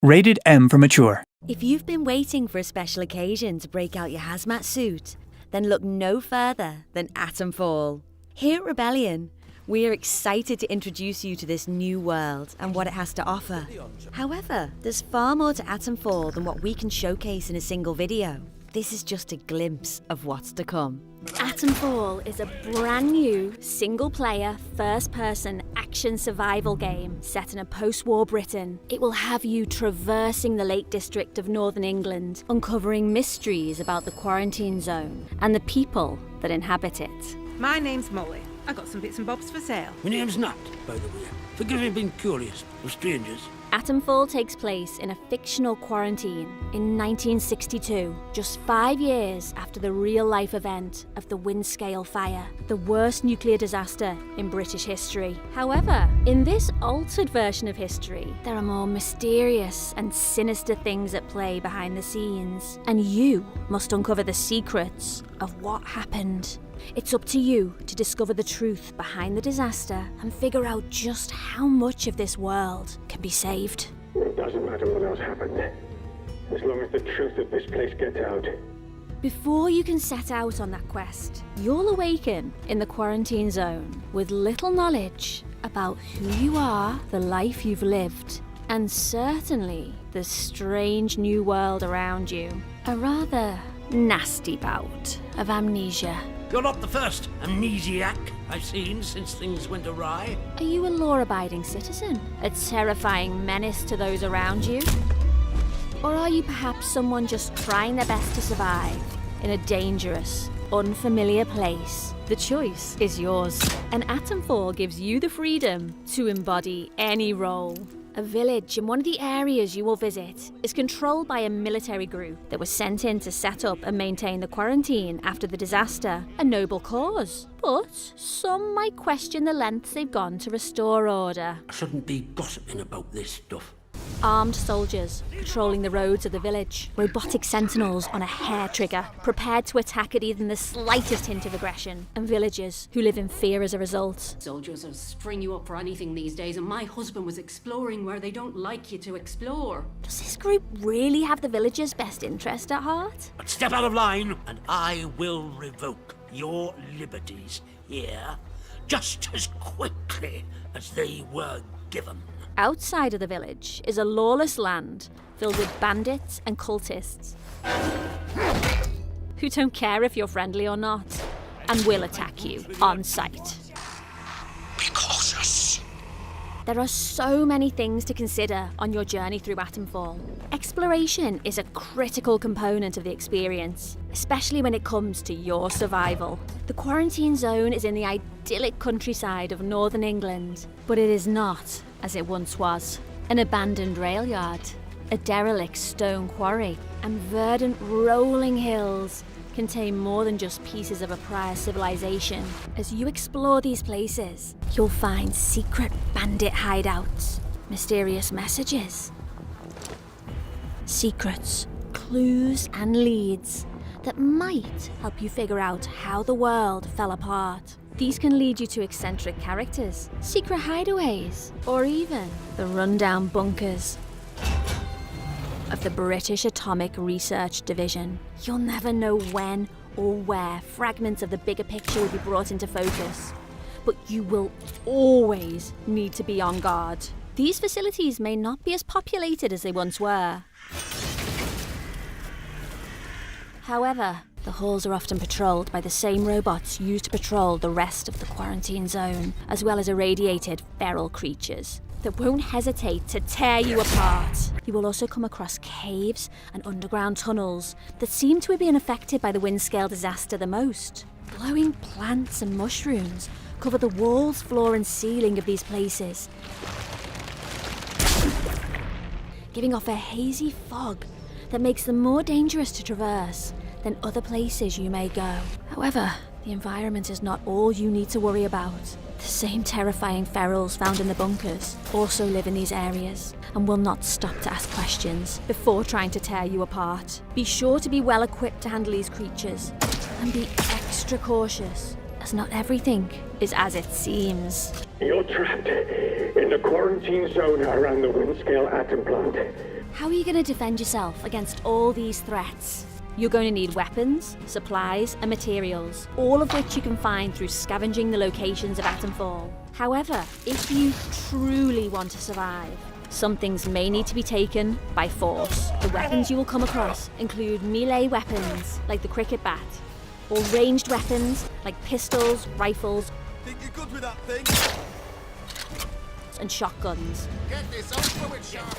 Rated M for mature. If you've been waiting for a special occasion to break out your hazmat suit, then look no further than Atomfall. Here at Rebellion, we are excited to introduce you to this new world and what it has to offer. However, there's far more to Atomfall than what we can showcase in a single video. This is just a glimpse of what's to come. Atomfall is a brand new, single-player, first-person action survival game set in a post-war Britain. It will have you traversing the Lake District of Northern England, uncovering mysteries about the quarantine zone and the people that inhabit it. My name's Molly. I got some bits and bobs for sale. My name's Nat, by the way. Forgive me being curious of strangers. Atomfall takes place in a fictional quarantine in 1962, just 5 years after the real-life event of the Windscale fire, the worst nuclear disaster in British history. However, in this altered version of history, there are more mysterious and sinister things at play behind the scenes, and you must uncover the secrets of what happened. It's up to you to discover the truth behind the disaster and figure out just how much of this world can be saved. It doesn't matter what else happened, as long as the truth of this place gets out. Before you can set out on that quest, you'll awaken in the quarantine zone with little knowledge about who you are, the life you've lived, and certainly the strange new world around you. A rather nasty bout of amnesia. You're not the first amnesiac I've seen since things went awry. Are you a law-abiding citizen? A terrifying menace to those around you? Or are you perhaps someone just trying their best to survive in a dangerous, unfamiliar place? The choice is yours. And Atomfall gives you the freedom to embody any role. A village in one of the areas you will visit is controlled by a military group that was sent in to set up and maintain the quarantine after the disaster, a noble cause. But some might question the lengths they've gone to restore order. I shouldn't be gossiping about this stuff. Armed soldiers patrolling the roads of the village, robotic sentinels on a hair trigger, prepared to attack at even the slightest hint of aggression, and villagers who live in fear as a result. Soldiers will string you up for anything these days, and my husband was exploring where they don't like you to explore. Does this group really have the villagers' best interest at heart? But step out of line, and I will revoke your liberties here just as quickly as they were given. Outside of the village is a lawless land filled with bandits and cultists who don't care if you're friendly or not and will attack you on sight. Be cautious. There are so many things to consider on your journey through Atomfall. Exploration is a critical component of the experience, especially when it comes to your survival. The quarantine zone is in the idyllic countryside of northern England, but it is not as it once was. An abandoned rail yard, a derelict stone quarry, and verdant rolling hills contain more than just pieces of a prior civilization. As you explore these places, you'll find secret bandit hideouts, mysterious messages, secrets, clues, and leads that might help you figure out how the world fell apart. These can lead you to eccentric characters, secret hideaways, or even the rundown bunkers of the British Atomic Research Division. You'll never know when or where fragments of the bigger picture will be brought into focus, but you will always need to be on guard. These facilities may not be as populated as they once were. However, the halls are often patrolled by the same robots used to patrol the rest of the quarantine zone, as well as irradiated feral creatures that won't hesitate to tear you apart. You will also come across caves and underground tunnels that seem to have been affected by the Windscale disaster the most. Glowing plants and mushrooms cover the walls, floor and ceiling of these places, giving off a hazy fog that makes them more dangerous to traverse than other places you may go. However, the environment is not all you need to worry about. The same terrifying ferals found in the bunkers also live in these areas and will not stop to ask questions before trying to tear you apart. Be sure to be well equipped to handle these creatures and be extra cautious as not everything is as it seems. You're trapped in the quarantine zone around the Windscale atom plant. How are you going to defend yourself against all these threats? You're going to need weapons, supplies, and materials, all of which you can find through scavenging the locations of Atomfall. However, if you truly want to survive, some things may need to be taken by force. The weapons you will come across include melee weapons, like the cricket bat, or ranged weapons, like pistols, rifles, Think you're good with that thing? and shotguns, Get this over with, sharp.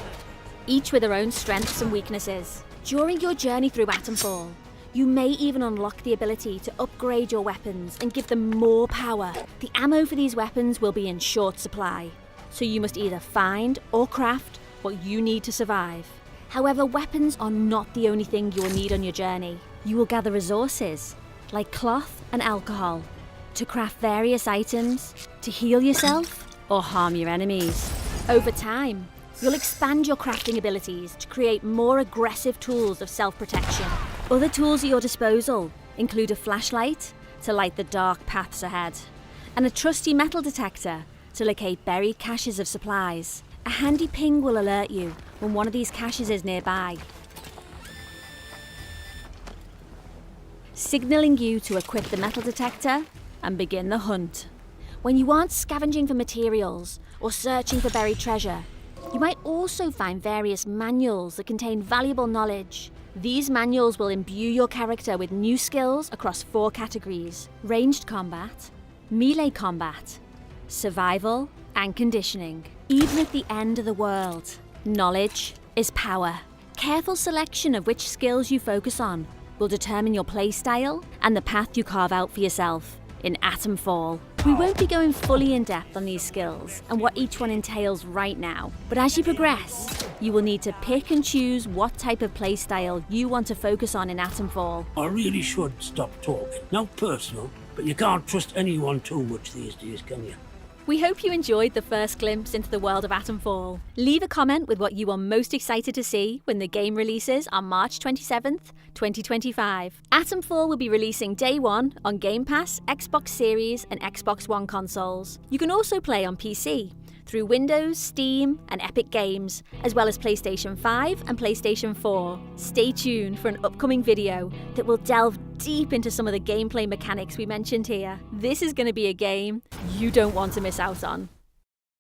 each with their own strengths and weaknesses. During your journey through Atomfall, you may even unlock the ability to upgrade your weapons and give them more power. The ammo for these weapons will be in short supply, so you must either find or craft what you need to survive. However, weapons are not the only thing you will need on your journey. You will gather resources, like cloth and alcohol, to craft various items, to heal yourself, or harm your enemies. Over time, you'll expand your crafting abilities to create more aggressive tools of self-protection. Other tools at your disposal include a flashlight to light the dark paths ahead, and a trusty metal detector to locate buried caches of supplies. A handy ping will alert you when one of these caches is nearby, signalling you to equip the metal detector and begin the hunt. When you aren't scavenging for materials or searching for buried treasure, you might also find various manuals that contain valuable knowledge. These manuals will imbue your character with new skills across 4 categories: ranged combat, melee combat, survival, and conditioning. Even at the end of the world, knowledge is power. Careful selection of which skills you focus on will determine your playstyle and the path you carve out for yourself in Atomfall. We won't be going fully in depth on these skills and what each one entails right now, but as you progress, you will need to pick and choose what type of playstyle you want to focus on in Atomfall. I really should stop talking. Not personal, but you can't trust anyone too much these days, can you? We hope you enjoyed the first glimpse into the world of Atomfall. Leave a comment with what you are most excited to see when the game releases on March 27th, 2025. Atomfall will be releasing day 1 on Game Pass, Xbox Series and Xbox One consoles. You can also play on PC through Windows, Steam and Epic Games, as well as PlayStation 5 and PlayStation 4. Stay tuned for an upcoming video that will delve deep into some of the gameplay mechanics we mentioned here. This is going to be a game you don't want to miss out on.